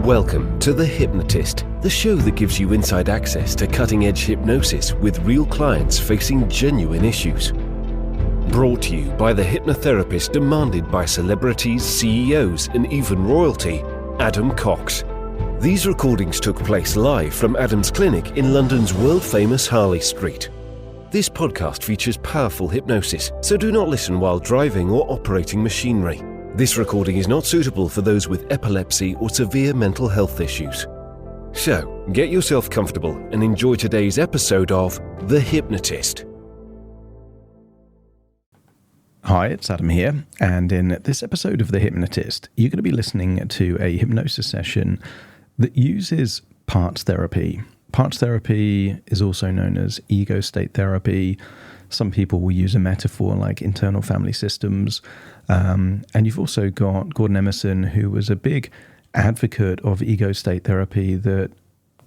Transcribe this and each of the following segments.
Welcome to The Hypnotist, the show that gives you inside access to cutting-edge hypnosis with real clients facing genuine issues. Brought to you by the hypnotherapist demanded by celebrities, CEOs, and even royalty, Adam Cox. These recordings took place live from Adam's clinic in London's world-famous Harley Street. This podcast features powerful hypnosis, so do not listen while driving or operating machinery. This recording is not suitable for those with epilepsy or severe mental health issues. So, get yourself comfortable and enjoy today's episode of The Hypnotist. Hi, it's Adam here, and in this episode of The Hypnotist, you're going to be listening to a hypnosis session that uses parts therapy. Parts therapy is also known as ego state therapy. Some people will use a metaphor like internal family systems. And you've also got Gordon Emerson, who was a big advocate of ego state therapy that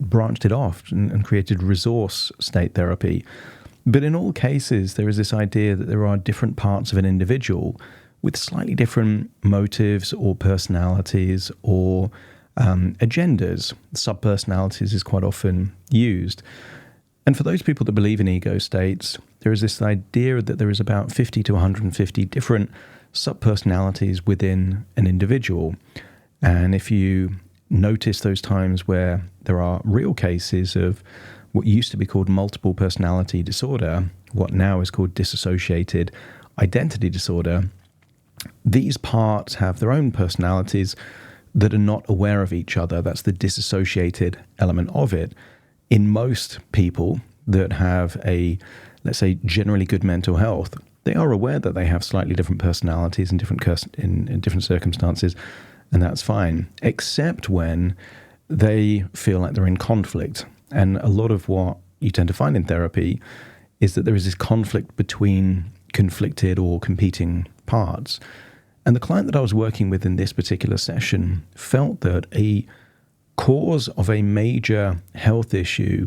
branched it off and created resource state therapy. But in all cases, there is this idea that there are different parts of an individual with slightly different motives or personalities or agendas. Subpersonalities is quite often used. And for those people that believe in ego states, there is this idea that there is about 50 to 150 different subpersonalities within an individual. And if you notice those times where there are real cases of what used to be called multiple personality disorder, what now is called dissociated identity disorder, these parts have their own personalities that are not aware of each other. That's the disassociated element of it. In most people that have a, let's say, generally good mental health, they are aware that they have slightly different personalities in different circumstances, and that's fine, except when they feel like they're in conflict. And a lot of what you tend to find in therapy is that there is this conflict between conflicted or competing parts. And the client that I was working with in this particular session felt that a cause of a major health issue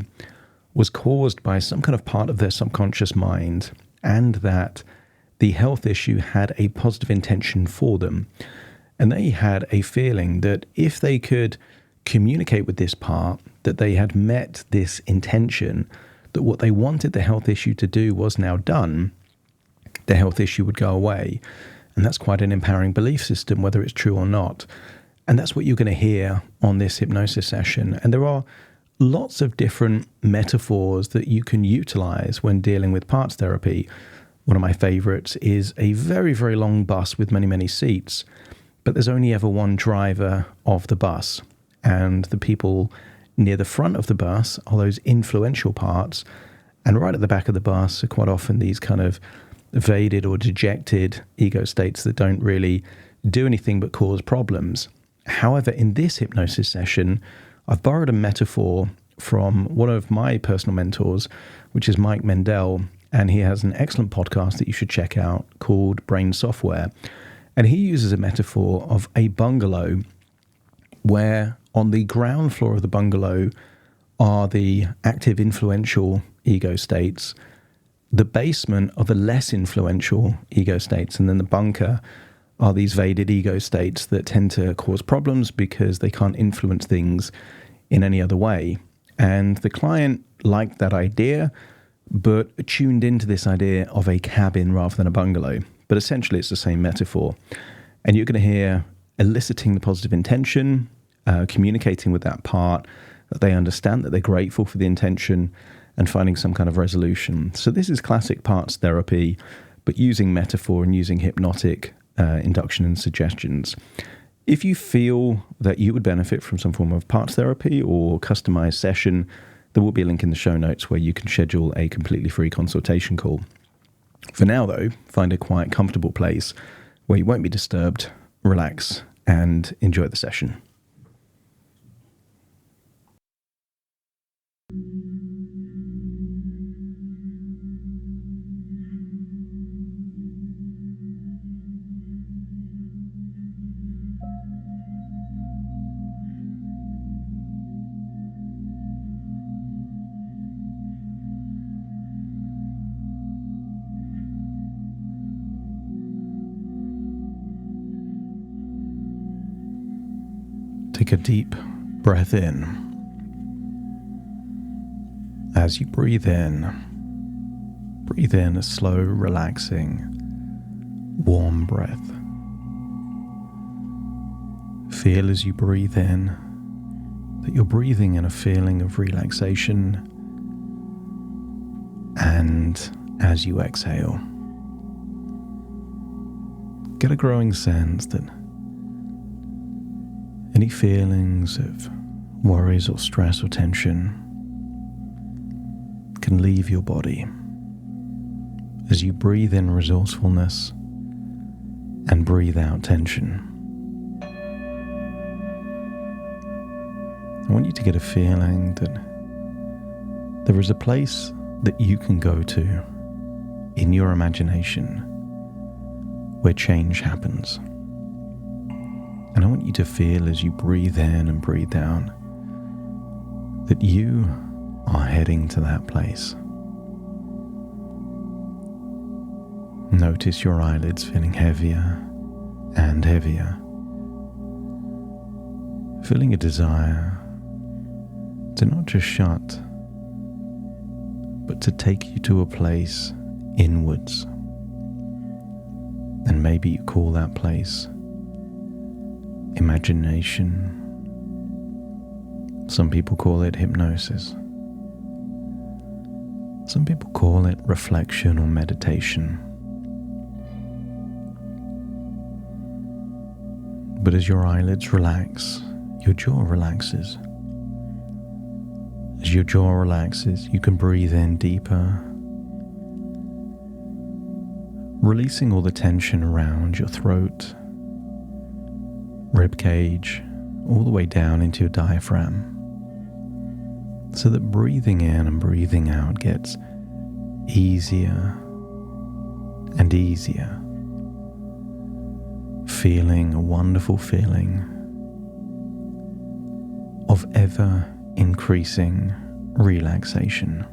was caused by some kind of part of their subconscious mind, and that the health issue had a positive intention for them. And they had a feeling that if they could communicate with this part, that they had met this intention, that what they wanted the health issue to do was now done, the health issue would go away. And that's quite an empowering belief system, whether it's true or not. And that's what you're going to hear on this hypnosis session. And there are lots of different metaphors that you can utilize when dealing with parts therapy. One of my favorites is a very, very long bus with many, many seats, but there's only ever one driver of the bus. And the people near the front of the bus are those influential parts. And right at the back of the bus are quite often these kind of evaded or dejected ego states that don't really do anything but cause problems. However, in this hypnosis session, I've borrowed a metaphor from one of my personal mentors, which is Mike Mendel, and he has an excellent podcast that you should check out called Brain Software. And he uses a metaphor of a bungalow where on the ground floor of the bungalow are the active influential ego states, the basement are the less influential ego states, and then the bunker are these evaded ego states that tend to cause problems because they can't influence things in any other way. And the client liked that idea, but tuned into this idea of a cabin rather than a bungalow. But essentially, it's the same metaphor. And you're going to hear eliciting the positive intention, communicating with that part, that they understand, that they're grateful for the intention, and finding some kind of resolution. So this is classic parts therapy, but using metaphor and using hypnotic induction and suggestions. If you feel that you would benefit from some form of parts therapy or customized session, there will be a link in the show notes where you can schedule a completely free consultation call. For now, though, find a quiet, comfortable place where you won't be disturbed, relax, and enjoy the session. Take a deep Breath in. As you breathe in a slow, relaxing, warm breath. Feel as you breathe in that you're breathing in a feeling of relaxation, and as you exhale, get a growing sense that any feelings of worries or stress or tension can leave your body as you breathe in resourcefulness and breathe out tension. I want you to get a feeling that there is a place that you can go to in your imagination where change happens. And I want you to feel as you breathe in and breathe out that you are heading to that place. Notice your eyelids feeling heavier and heavier, feeling a desire to not just shut, but to take you to a place inwards. And maybe you call that place imagination. Some people call it hypnosis. Some people call it reflection or meditation. But as your eyelids relax, your jaw relaxes. As your jaw relaxes, you can breathe in deeper, releasing all the tension around your throat, rib cage, all the way down into your diaphragm, so that breathing in and breathing out gets easier and easier, feeling a wonderful feeling of ever increasing relaxation.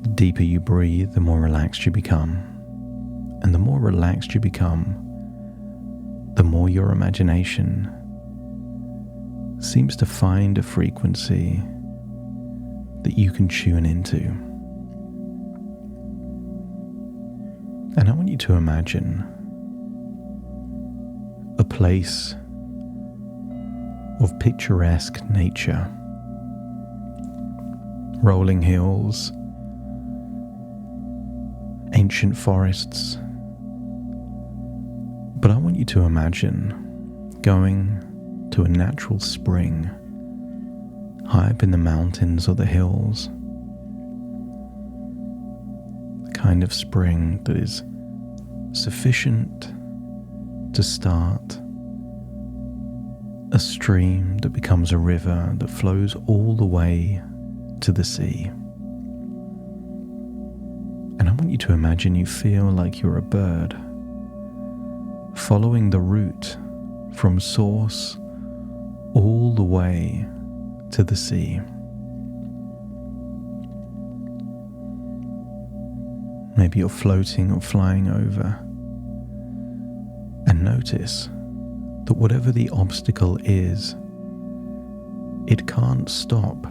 The deeper you breathe, the more relaxed you become. And the more relaxed you become, the more your imagination seems to find a frequency that you can tune into. And I want you to imagine a place of picturesque nature, rolling hills, ancient forests. But I want you to imagine going to a natural spring high up in the mountains or the hills, the kind of spring that is sufficient to start a stream that becomes a river that flows all the way to the sea. And I want you to imagine you feel like you're a bird following the route from source all the way to the sea. Maybe you're floating or flying over, and notice that whatever the obstacle is, it can't stop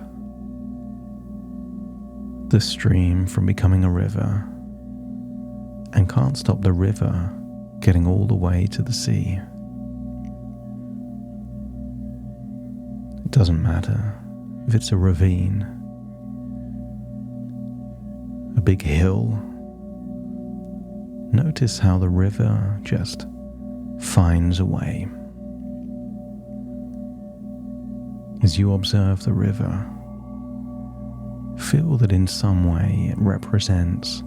the stream from becoming a river, and can't stop the river getting all the way to the sea. It doesn't matter if it's a ravine, a big hill. Notice how the river just finds a way. As you observe the river, feel that in some way it represents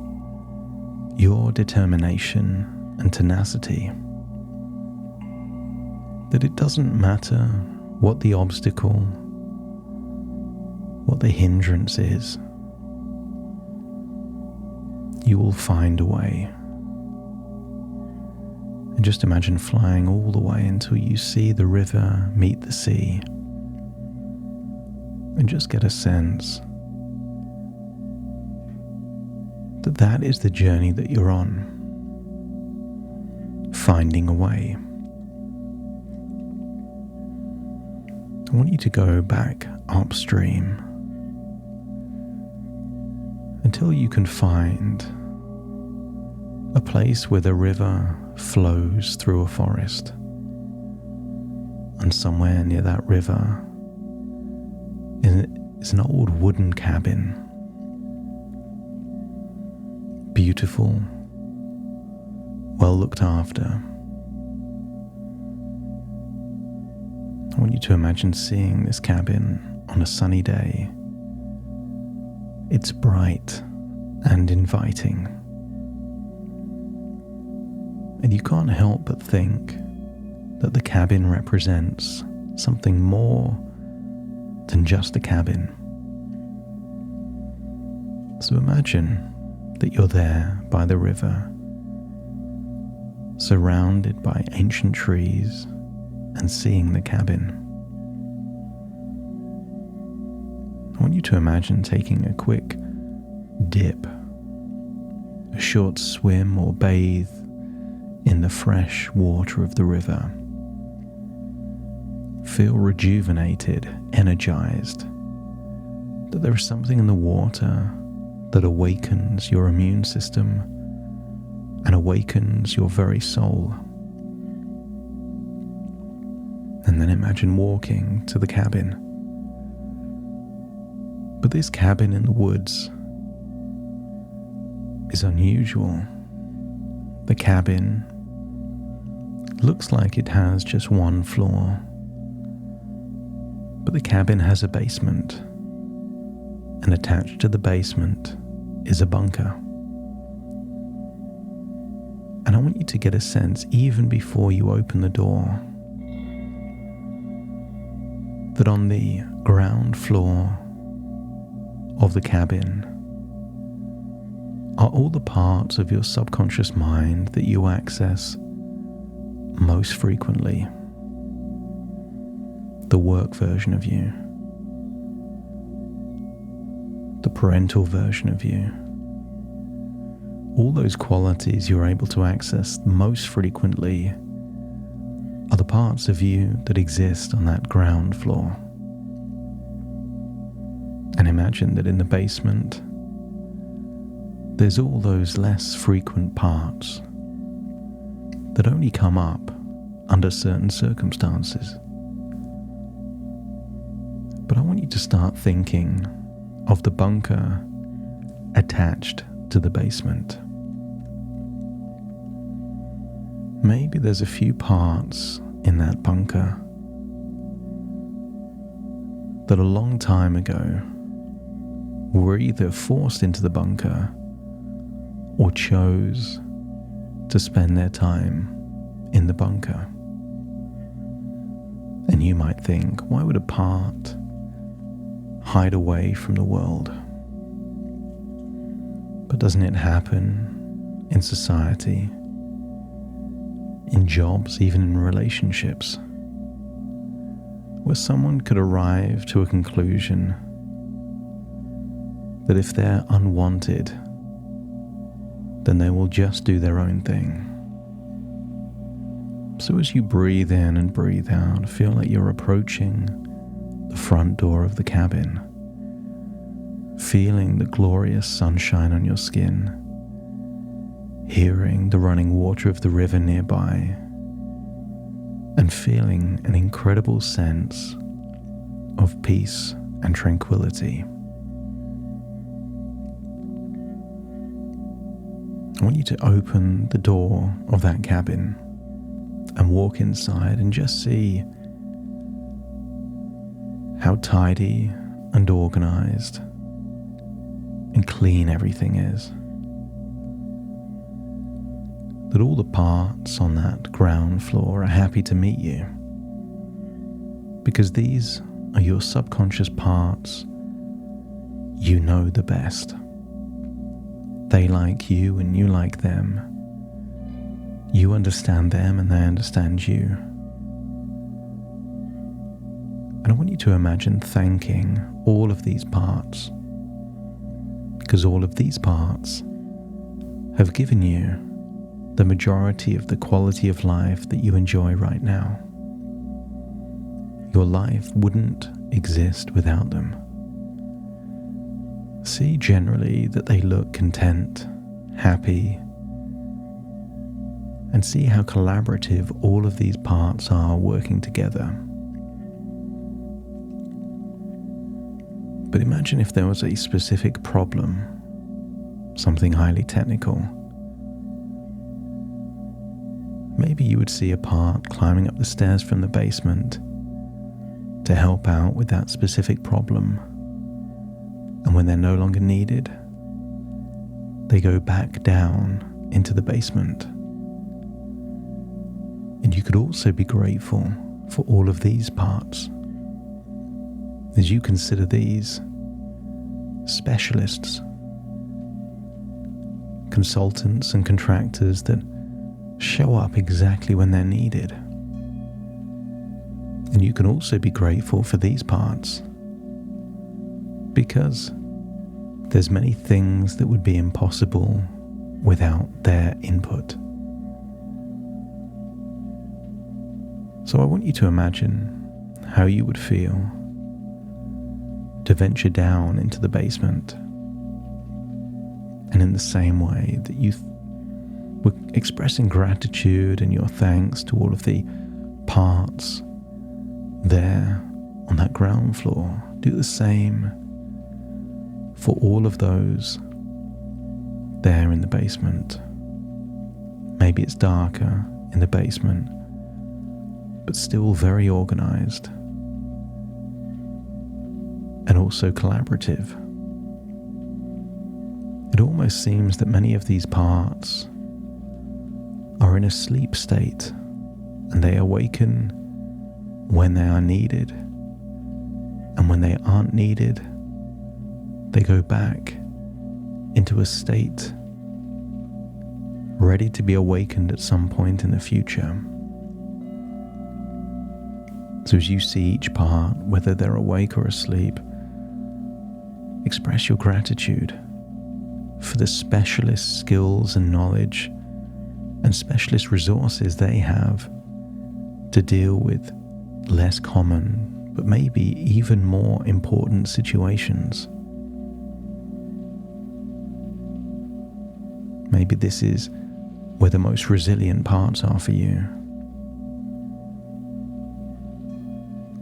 your determination and tenacity. That it doesn't matter what the obstacle, what the hindrance is, you will find a way. And just imagine flying all the way until you see the river meet the sea. And just get a sense that that is the journey that you're on. Finding a way. I want you to go back upstream until you can find a place where the river flows through a forest. And somewhere near that river is an old wooden cabin. Beautiful, well looked after. I want you to imagine seeing this cabin on a sunny day. It's bright and inviting. And you can't help but think that the cabin represents something more than just a cabin. So imagine that you're there by the river, surrounded by ancient trees, and seeing the cabin. I want you to imagine taking a quick dip, a short swim or bathe in the fresh water of the river. Feel rejuvenated, energized, that there is something in the water that awakens your immune system and awakens your very soul. And then imagine walking to the cabin. But this cabin in the woods is unusual. The cabin looks like it has just one floor, but the cabin has a basement, and attached to the basement is a bunker. And I want you to get a sense, even before you open the door, that on the ground floor of the cabin are all the parts of your subconscious mind that you access most frequently. The work version of you, the parental version of you, all those qualities you're able to access most frequently are the parts of you that exist on that ground floor. And imagine that in the basement, there's all those less frequent parts that only come up under certain circumstances. But I want you to start thinking of the bunker attached to the basement. Maybe there's a few parts in that bunker that a long time ago were either forced into the bunker or chose to spend their time in the bunker. And you might think, why would a part hide away from the world? But doesn't it happen in society, in jobs, even in relationships, where someone could arrive to a conclusion that if they're unwanted, then they will just do their own thing. So as you breathe in and breathe out, feel like you're approaching the front door of the cabin, feeling the glorious sunshine on your skin, hearing the running water of the river nearby, and feeling an incredible sense of peace and tranquility. I want you to open the door of that cabin and walk inside and just see how tidy and organized and clean everything is. That all the parts on that ground floor are happy to meet you, because these are your subconscious parts you know the best. They like you and you like them. You understand them and they understand you. And I want you to imagine thanking all of these parts, because all of these parts have given you the majority of the quality of life that you enjoy right now. your life wouldn't exist without them. See generally that they look content, happy, and see how collaborative all of these parts are working together. But imagine if there was a specific problem, something highly technical. Maybe you would see a part climbing up the stairs from the basement to help out with that specific problem. And when they're no longer needed, they go back down into the basement. And you could also be grateful for all of these parts, as you consider these specialists, consultants and contractors that show up exactly when they're needed. And you can also be grateful for these parts, because there's many things that would be impossible without their input. So I want you to imagine how you would feel to venture down into the basement, and in the same way that you were expressing gratitude and your thanks to all of the parts there on that ground floor, do the same for all of those there in the basement. Maybe it's darker in the basement, but still very organized and also collaborative. It almost seems that many of these parts are in a sleep state, and they awaken when they are needed, and when they aren't needed, they go back into a state ready to be awakened at some point in the future. So as you see each part, whether they're awake or asleep, express your gratitude for the specialist skills and knowledge and specialist resources they have to deal with less common, but maybe even more important situations. Maybe this is where the most resilient parts are for you,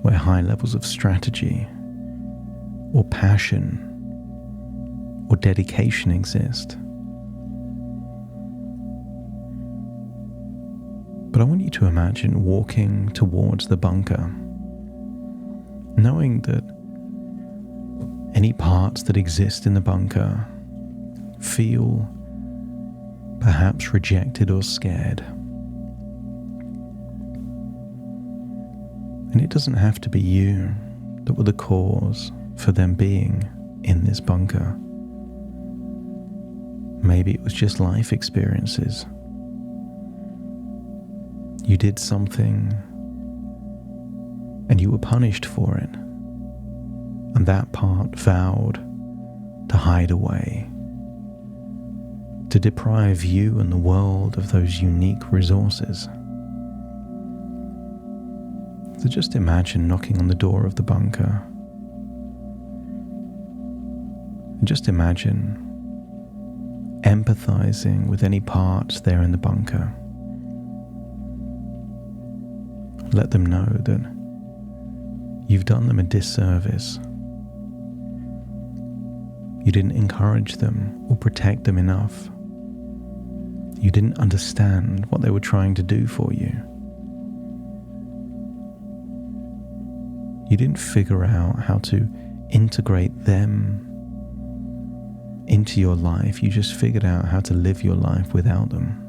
where high levels of strategy or passion or dedication exist. But I want you to imagine walking towards the bunker, knowing that any parts that exist in the bunker feel perhaps rejected or scared. And it doesn't have to be you that were the cause for them being in this bunker. Maybe it was just life experiences. You did something and you were punished for it, and that part vowed to hide away, to deprive you and the world of those unique resources. So just imagine knocking on the door of the bunker, and just imagine empathizing with any parts there in the bunker. Let them know that you've done them a disservice. You didn't encourage them or protect them enough. You didn't understand what they were trying to do for you. You didn't figure out how to integrate them into your life. You just figured out how to live your life without them.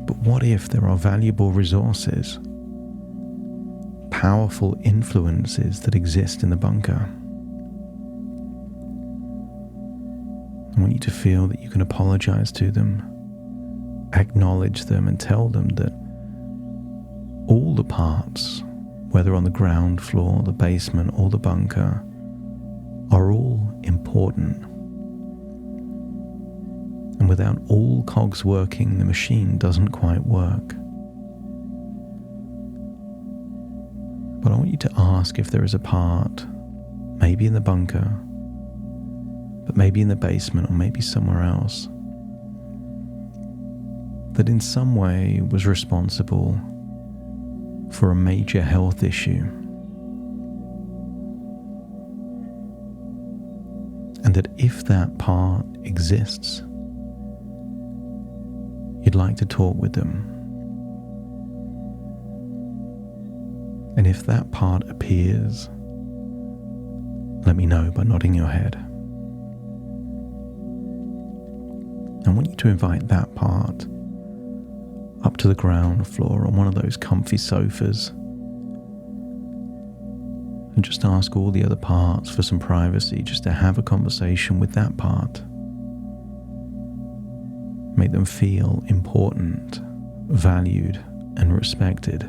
But what if there are valuable resources, powerful influences that exist in the bunker? I want you to feel that you can apologize to them, acknowledge them, and tell them that all the parts, whether on the ground floor, the basement, or the bunker, are all important. And without all cogs working, the machine doesn't quite work. But I want you to ask if there is a part, maybe in the bunker, but maybe in the basement or maybe somewhere else, that in some way was responsible for a major health issue. And that if that part exists, you'd like to talk with them. And if that part appears, let me know by nodding your head. I want you to invite that part up to the ground floor on one of those comfy sofas and just ask all the other parts for some privacy, just to have a conversation with that part. Make them feel important, valued, and respected.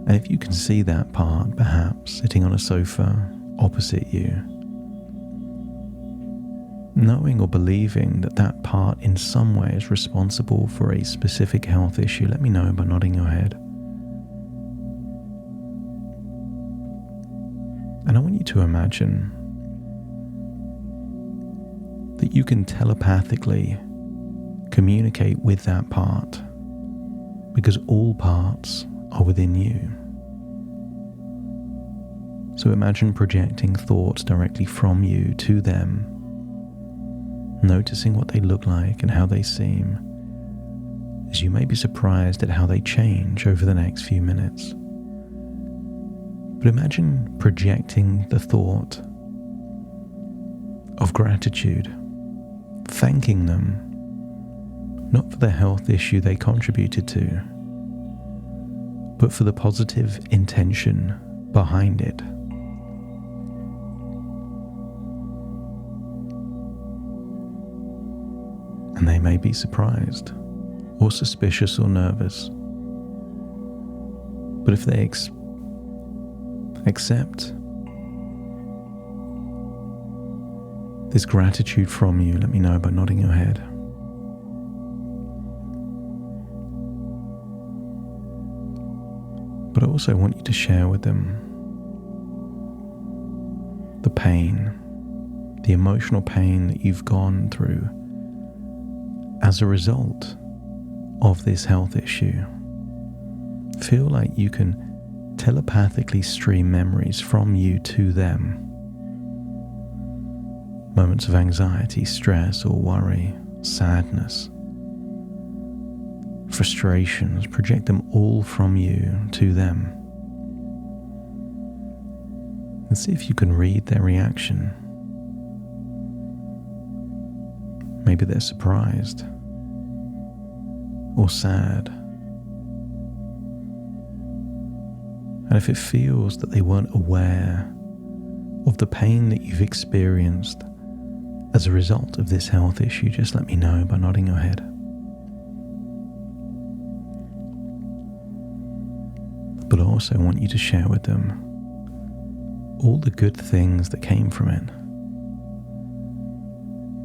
And if you can see that part perhaps sitting on a sofa opposite you, knowing or believing that that part in some way is responsible for a specific health issue, let me know by nodding your head. And I want you to imagine that you can telepathically communicate with that part, because all parts are within you. So imagine projecting thoughts directly from you to them, noticing what they look like and how they seem, as you may be surprised at how they change over the next few minutes. But imagine projecting the thought of gratitude, thanking them, not for the health issue they contributed to, but for the positive intention behind it. And they may be surprised, or suspicious, or nervous. But if they accept this gratitude from you, let me know by nodding your head. But I also want you to share with them the pain, the emotional pain that you've gone through as a result of this health issue. Feel like you can telepathically stream memories from you to them. Moments of anxiety, stress or worry, sadness, frustrations, project them all from you to them. And see if you can read their reaction. Maybe they're surprised or sad. And if it feels that they weren't aware of the pain that you've experienced as a result of this health issue, just let me know by nodding your head. But I also want you to share with them all the good things that came from it.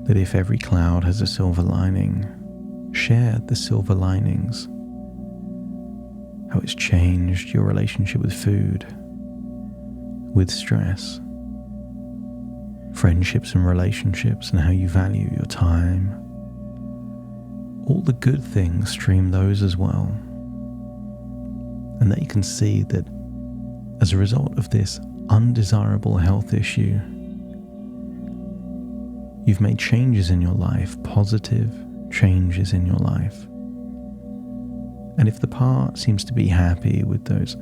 That if every cloud has a silver lining, share the silver linings. How it's changed your relationship with food, with stress, friendships and relationships, and how you value your time. All the good things, stream those as well. And they can see that as a result of this undesirable health issue, you've made changes in your life, positive changes in your life. And if the part seems to be happy with those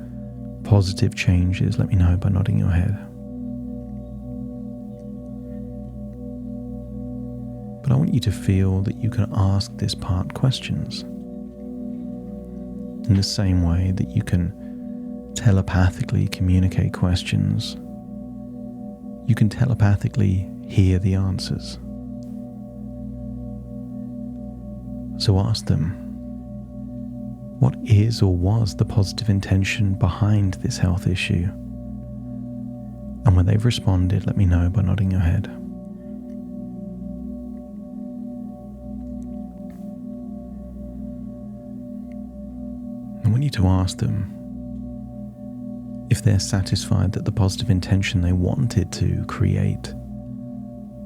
positive changes, let me know by nodding your head. But I want you to feel that you can ask this part questions in the same way that you can telepathically communicate questions. You can telepathically hear the answers. So ask them, what is or was the positive intention behind this health issue? And when they've responded, let me know by nodding your head. I want you to ask them if they're satisfied that the positive intention they wanted to create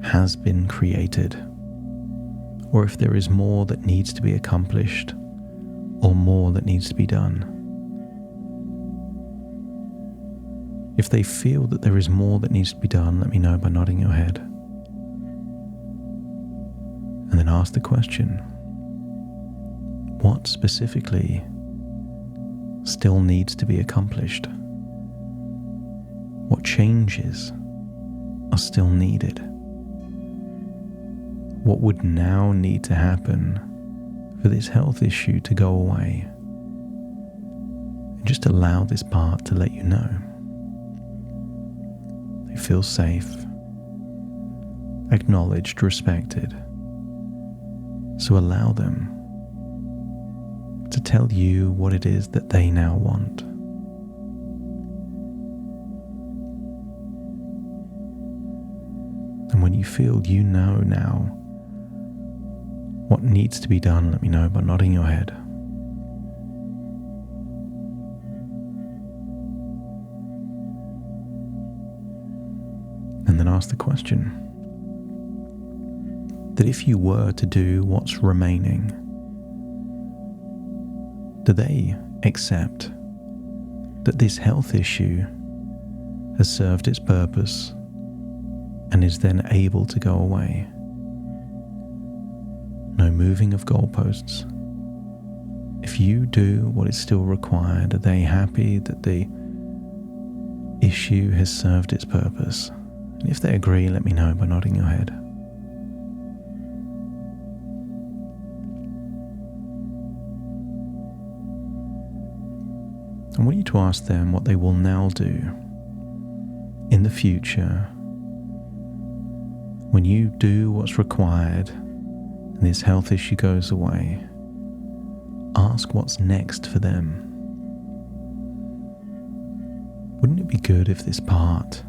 has been created, or if there is more that needs to be accomplished or more that needs to be done. If they feel that there is more that needs to be done, let me know by nodding your head. And then ask the question, what specifically still needs to be accomplished? What changes are still needed? What would now need to happen for this health issue to go away? And just allow this part to let you know. They feel safe, acknowledged, respected. So allow them to tell you what it is that they now want. And when you feel you know now what needs to be done, let me know by nodding your head. And then ask the question that if you were to do what's remaining, do they accept that this health issue has served its purpose and is then able to go away? No moving of goalposts. If you do what is still required, are they happy that the issue has served its purpose? And if they agree, let me know by nodding your head. I want you to ask them what they will now do in the future when you do what's required and this health issue goes away. Ask what's next for them. Wouldn't it be good if this part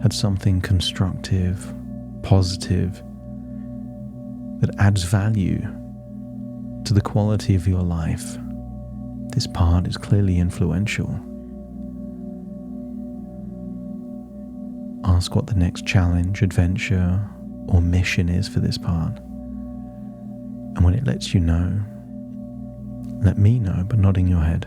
had something constructive, positive, that adds value to the quality of your life? This part is clearly influential. Ask what the next challenge, adventure, or mission is for this part. And when it lets you know, let me know by nodding your head.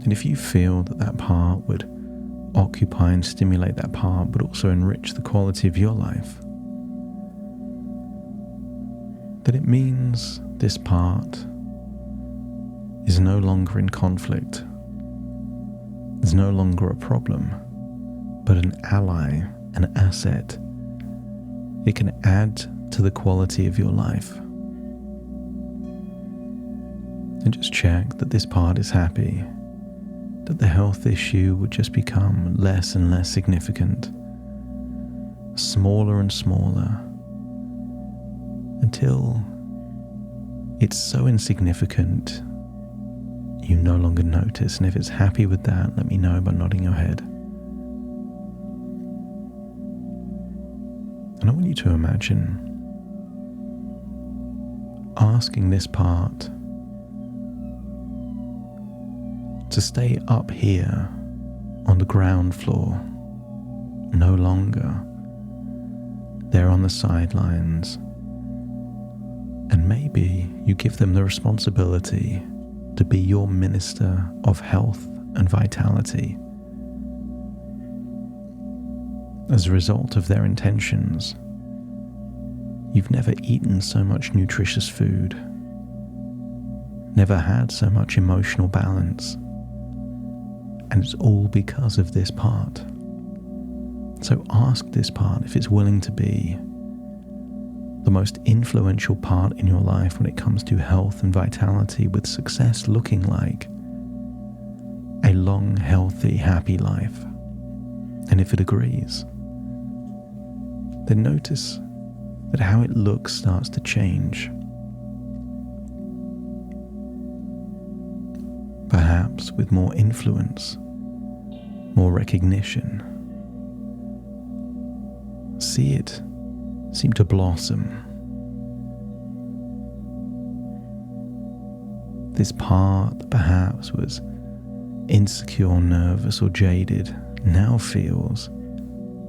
And if you feel that that part would occupy and stimulate that part, but also enrich the quality of your life, then it means this part is no longer in conflict. There's no longer a problem, but an ally, an asset. It can add to the quality of your life. And just check that this part is happy, that the health issue would just become less and less significant, smaller and smaller, until it's so insignificant you no longer notice. And if it's happy with that, let me know by nodding your head. And I want you to imagine asking this part to stay up here on the ground floor, no longer there on the sidelines. And maybe you give them the responsibility to be your minister of health and vitality. As a result of their intentions, you've never eaten so much nutritious food, never had so much emotional balance, and it's all because of this part. So ask this part if it's willing to be the most influential part in your life when it comes to health and vitality, with success looking like a long, healthy, happy life. And if it agrees, then notice that how it looks starts to change. Perhaps with more influence, more recognition. See it seemed to blossom. This part that perhaps was insecure, nervous, or jaded now feels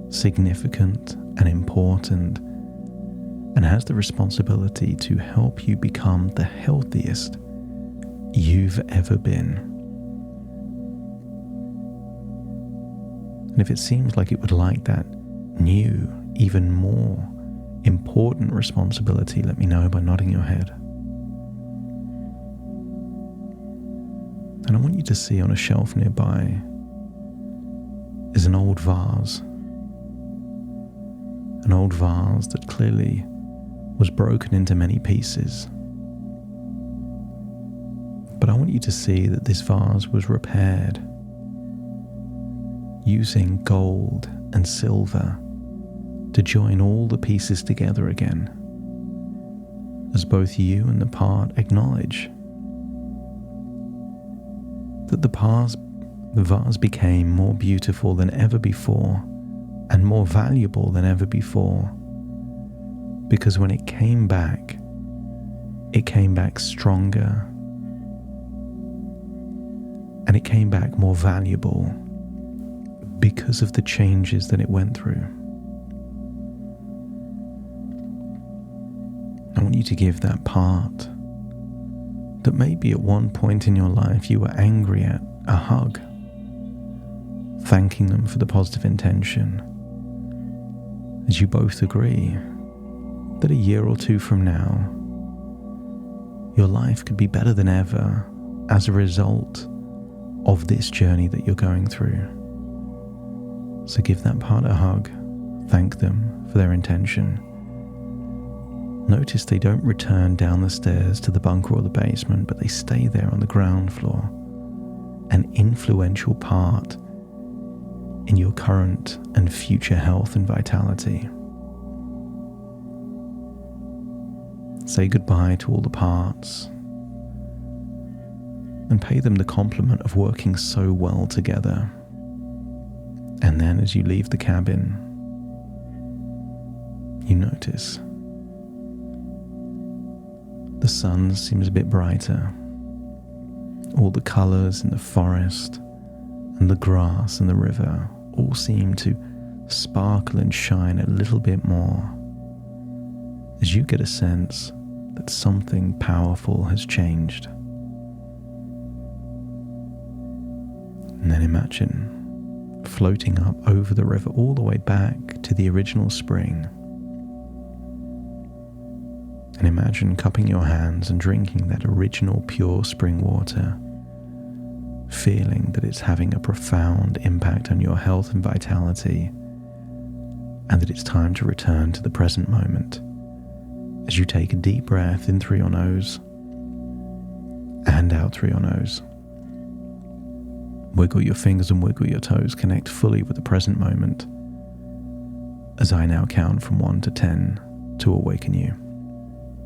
significant and important and has the responsibility to help you become the healthiest you've ever been. And if it seems like it would like that new, even more important responsibility, let me know by nodding your head. And I want you to see on a shelf nearby is an old vase. An old vase that clearly was broken into many pieces. But I want you to see that this vase was repaired using gold and silver to join all the pieces together again, as both you and the part acknowledge that the vase became more beautiful than ever before and more valuable than ever before, because when it came back stronger, and it came back more valuable because of the changes that it went through. I want you to give that part that maybe at one point in your life you were angry at a hug, thanking them for the positive intention, as you both agree that a year or two from now, your life could be better than ever as a result of this journey that you're going through. So give that part a hug, thank them for their intention. Notice they don't return down the stairs to the bunker or the basement, but they stay there on the ground floor, an influential part in your current and future health and vitality. Say goodbye to all the parts and pay them the compliment of working so well together. And then as you leave the cabin, you notice the sun seems a bit brighter. All the colors in the forest and the grass and the river all seem to sparkle and shine a little bit more, as you get a sense that something powerful has changed. And then imagine floating up over the river all the way back to the original spring. And imagine cupping your hands and drinking that original pure spring water, feeling that it's having a profound impact on your health and vitality, and that it's time to return to the present moment as you take a deep breath in through your nose and out through your nose. Wiggle your fingers and wiggle your toes, connect fully with the present moment as I now count from 1 to 10 to awaken you.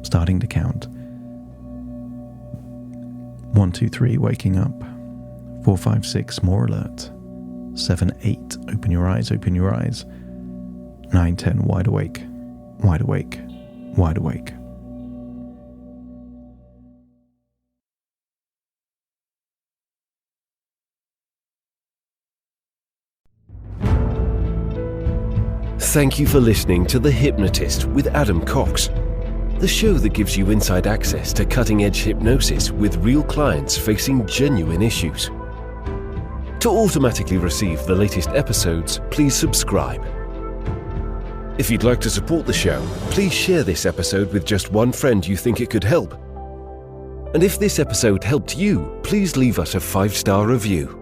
Starting to count. 1, 2, 3, waking up. 4, 5, 6, more alert. 7, 8, open your eyes, open your eyes. 9, 10, wide awake, wide awake, wide awake. Thank you for listening to The Hypnotist with Adam Cox, the show that gives you inside access to cutting-edge hypnosis with real clients facing genuine issues. To automatically receive the latest episodes, please subscribe. If you'd like to support the show, please share this episode with just one friend you think it could help. And if this episode helped you, please leave us a 5-star review.